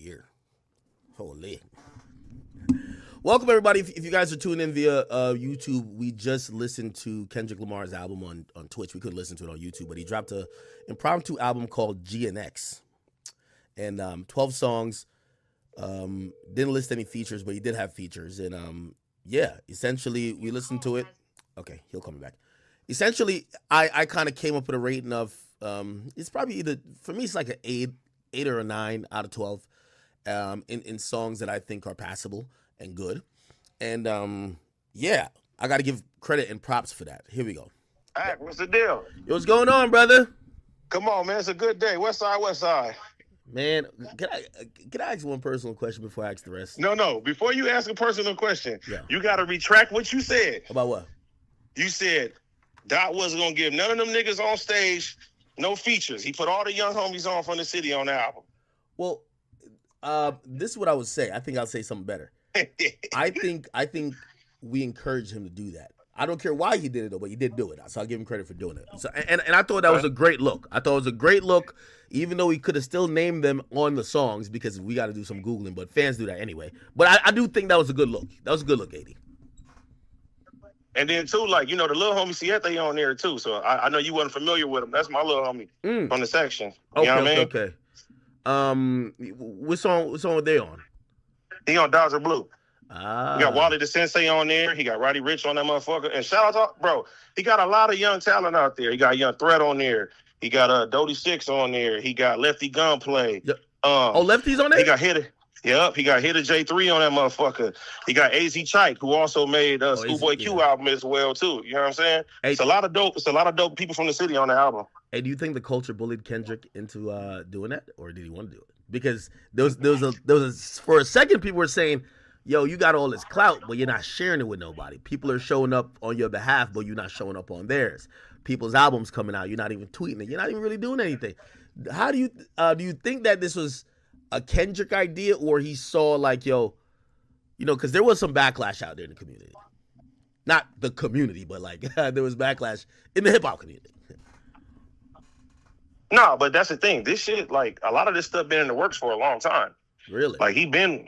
here. Holy. Welcome, everybody. If you guys are tuning in via YouTube, we just listened to Kendrick Lamar's album on Twitch. We couldn't listen to it on YouTube, but he dropped an impromptu album called GNX. And 12 songs. Didn't list any features, but he did have features. And yeah, essentially, we listened to it. Okay, he'll come back. Essentially, I kind of came up with a rating of, it's probably either, for me, it's like an 8 or a 9 out of 12 in songs that I think are passable and good. And yeah, I got to give credit and props for that. Here we go. All right, what's the deal? Yo, what's going on, brother? Come on, man. It's a good day. West side, west side. Man, can I ask one personal question before I ask the rest? No. Before you ask a personal question, Yeah. you got to retract what you said. About what? You said Dot wasn't going to give none of them niggas on stage no features. He put all the young homies on from the city on the album. Well, this is what I would say. I think I'll say something better. I think we encouraged him to do that. I don't care why he did it though, but he did do it. So I'll give him credit for doing it. So and I thought that was a great look. I thought it was a great look, even though he could have still named them on the songs because we got to do some Googling, but fans do that anyway. But I do think that was a good look. That was a good look, AD. And then too, like, you know, the little homie Siete on there too. So I know you wasn't familiar with him. That's my little homie from the section. You know what I mean? Okay. What song were they on? He on Dodger Blue. He Ah. got Wally the Sensei on there. He got Roddy Rich on that motherfucker. And shout out to, bro, he got a lot of young talent out there. He got Young Threat on there. He got Dodie Six on there. He got Lefty Gunplay. Yep. Lefty's on there? He got Hitter. Yep, he got Hitter J3 on that motherfucker. He got AZ Chike, who also made Schoolboy Q album as well, too. You know what I'm saying? Hey, It's a lot of dope people from the city on the album. Hey, do you think the culture bullied Kendrick into doing that, or did he want to do it? Because there was for a second people were saying, "Yo, you got all this clout, but you're not sharing it with nobody. People are showing up on your behalf, but you're not showing up on theirs. People's albums coming out, you're not even tweeting it. You're not even really doing anything." How do you think that this was a Kendrick idea, or he saw like, yo, you know, because there was some backlash out there in the community, not the community, but like there was backlash in the hip hop community. No, but that's the thing. This shit, like, a lot of this stuff been in the works for a long time. Really? Like, he's been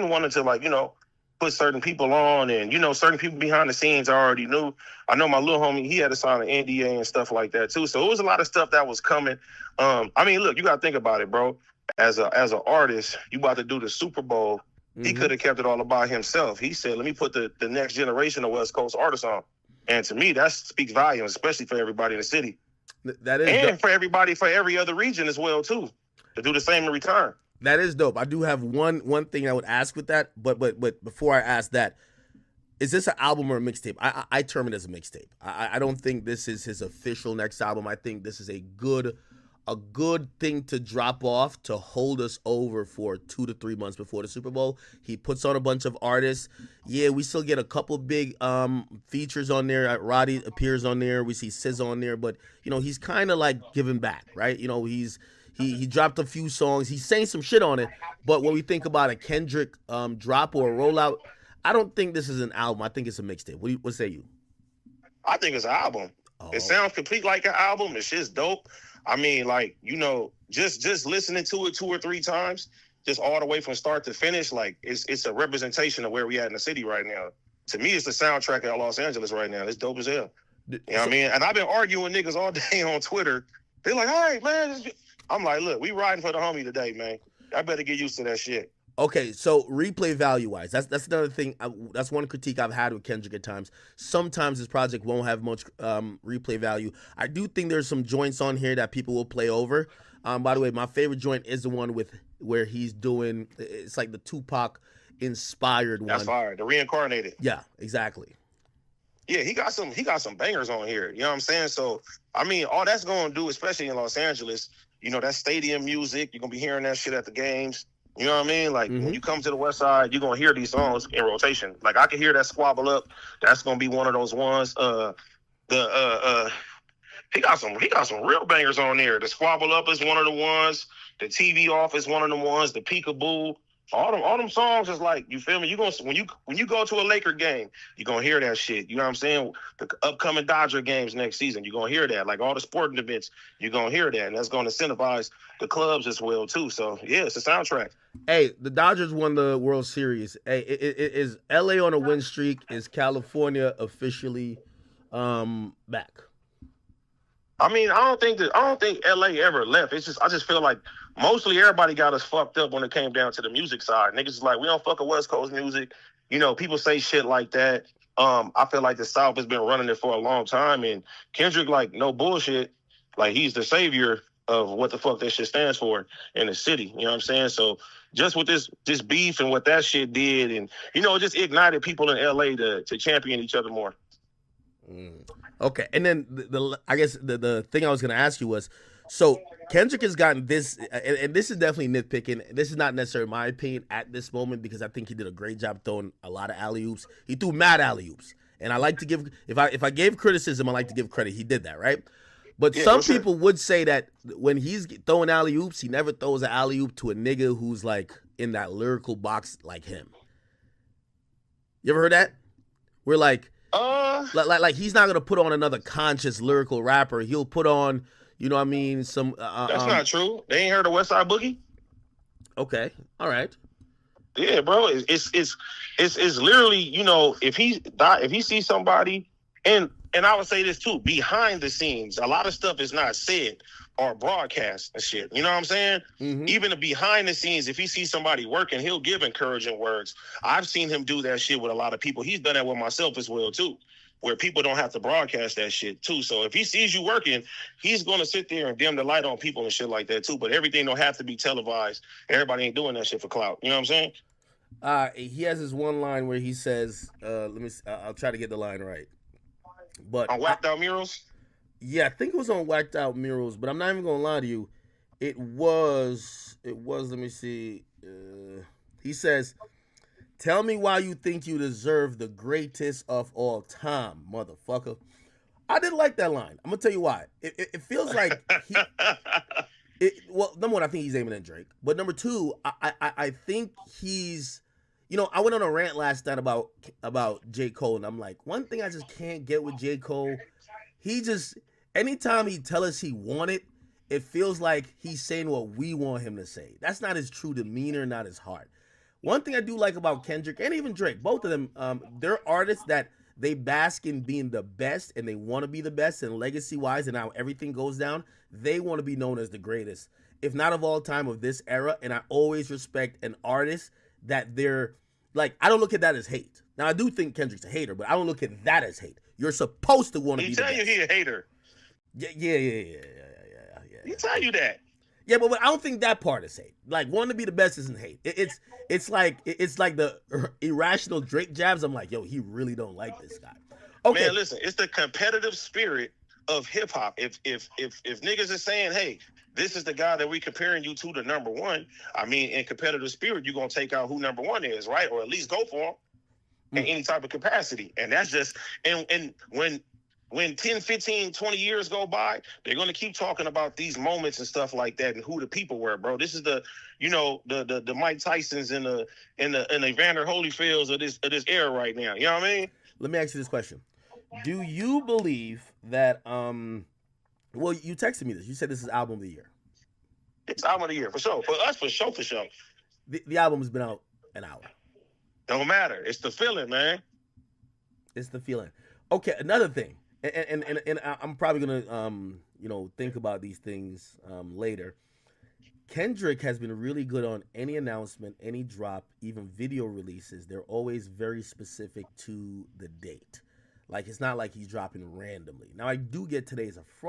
wanting to, like, you know, put certain people on, and, you know, certain people behind the scenes I already knew. I know my little homie, he had to sign an NDA and stuff like that too. So it was a lot of stuff that was coming. I mean, look, you got to think about it, bro. As an artist, you about to do the Super Bowl. He could have kept it all about himself. He said, let me put the next generation of West Coast artists on. And to me, that speaks volumes, especially for everybody in the city. That is and for everybody, for every other region as well, too, to do the same in return. That is dope. I do have one thing I would ask with that, but before I ask that, is this an album or a mixtape? I term it as a mixtape. I don't think this is his official next album. I think this is a good thing to drop off to hold us over for 2 to 3 months before the Super Bowl. He puts on a bunch of artists. Yeah, we still get a couple big features on there. Roddy appears on there. We see SZA on there, but you know, he's kind of like giving back, right? You know, he dropped a few songs. He's saying some shit on it, but when we think about a Kendrick drop or a rollout, I don't think this is an album. I think it's a mixtape. What say you? I think it's an album. Oh. It sounds complete like an album. It's just dope. I mean, like, you know, just listening to it 2 or 3 times, just all the way from start to finish, like, it's a representation of where we at in the city right now. To me, it's the soundtrack of Los Angeles right now. It's dope as hell. You know what I mean? And I've been arguing with niggas all day on Twitter. They're like, all right, man. I'm like, look, we riding for the homie today, man. I better get used to that shit. Okay, so replay value-wise, that's another thing. That's one critique I've had with Kendrick at times. Sometimes his project won't have much replay value. I do think there's some joints on here that people will play over. By the way, my favorite joint is the one where he's doing, it's like the Tupac-inspired one. That's fire. The Reincarnated. Yeah, exactly. Yeah, he got some bangers on here. You know what I'm saying? So, I mean, all that's going to do, especially in Los Angeles, you know, that stadium music, you're going to be hearing that shit at the games. You know what I mean? Like, when you come to the West Side, you're going to hear these songs in rotation. Like, I can hear that Squabble Up. That's going to be one of those ones. He got some real bangers on there. The Squabble Up is one of the ones. The TV Off is one of the ones. The Peekaboo. All them songs is like, you feel me? You gonna when you go to a Laker game, you gonna hear that shit. You know what I'm saying? The upcoming Dodger games next season, you gonna hear that. Like all the sporting events, you gonna hear that, and that's gonna incentivize the clubs as well too. So yeah, it's a soundtrack. Hey, the Dodgers won the World Series. Hey, is LA on a win streak? Is California officially back? I mean, I don't think LA ever left. I just feel like mostly everybody got us fucked up when it came down to the music side. Niggas is like, we don't fuck with West Coast music. You know, people say shit like that. I feel like the South has been running it for a long time, and Kendrick, like, no bullshit, like he's the savior of what the fuck that shit stands for in the city. You know what I'm saying? So just with this beef and what that shit did, and you know, it just ignited people in LA to champion each other more. Okay, and then I guess the thing I was gonna ask you was, so Kendrick has gotten this, and this is definitely nitpicking. This is not necessarily my opinion at this moment because I think he did a great job throwing a lot of alley oops. He threw mad alley oops, and I like to give if I gave criticism, I like to give credit. He did that, right? But Yeah, some people would say that when he's throwing alley oops, he never throws an alley oop to a nigga who's like in that lyrical box like him. You ever heard that? We're like he's not gonna put on another conscious lyrical rapper. He'll put on, you know what I mean, some. That's not true. They ain't heard of West Side Boogie. Okay, all right. Yeah, bro. It's literally, you know, if he sees somebody, and I would say this too, behind the scenes, a lot of stuff is not said or broadcast and shit. You know what I'm saying? Mm-hmm. Even the behind the scenes, if he sees somebody working, he'll give encouraging words. I've seen him do that shit with a lot of people. He's done that with myself as well too, where people don't have to broadcast that shit too. So if he sees you working, he's gonna sit there and dim the light on people and shit like that too. But everything don't have to be televised. Everybody ain't doing that shit for clout. You know what I'm saying? He has this one line where he says, "Let me. I'll try to get the line right." But On Whacked Out Murals. Yeah, I think it was on Whacked Out Murals, but I'm not even gonna lie to you. It was. Let me see. He says, "Tell me why you think you deserve the greatest of all time, motherfucker." I didn't like that line. I'm gonna tell you why. It feels like well, number one, I think he's aiming at Drake, but number two, I think he's. You know, I went on a rant last night about J. Cole, and I'm like, one thing I just can't get with J. Cole, he just, anytime he tell us he want it, it feels like he's saying what we want him to say. That's not his true demeanor, not his heart. One thing I do like about Kendrick and even Drake, both of them, they're artists that they bask in being the best, and they want to be the best, and legacy-wise, and how everything goes down, they want to be known as the greatest, if not of all time, of this era. And I always respect an artist that they're like, I don't look at that as hate. Now, I do think Kendrick's a hater, but I don't look at that as hate. You're supposed to want to be the best. He tell you he a hater. Yeah. He tell you that. Yeah, but I don't think that part is hate. Like, wanting to be the best isn't hate. It's like the irrational Drake jabs. I'm like, yo, he really don't like this guy. Okay, man, listen, it's the competitive spirit of hip hop. If niggas is saying, hey, this is the guy that we comparing you to the number one, I mean, in competitive spirit, you're gonna take out who number one is, right? Or at least go for him in any type of capacity. And that's just and when 10, 15, 20 years go by, they're going to keep talking about these moments and stuff like that and who the people were, bro. This is the Mike Tysons and the Evander Holyfields of this era right now. You know what I mean? Let me ask you this question. Do you believe that well, you texted me this. You said this is album of the year. It's album of the year, for sure. For us, for sure. The album has been out an hour. Don't matter. It's the feeling, man. It's the feeling. Okay, another thing. And I'm probably gonna think about these things later. Kendrick has been really good on any announcement, any drop, even video releases. They're always very specific to the date. Like, it's not like he's dropping randomly. Now, I do get today is a Friday.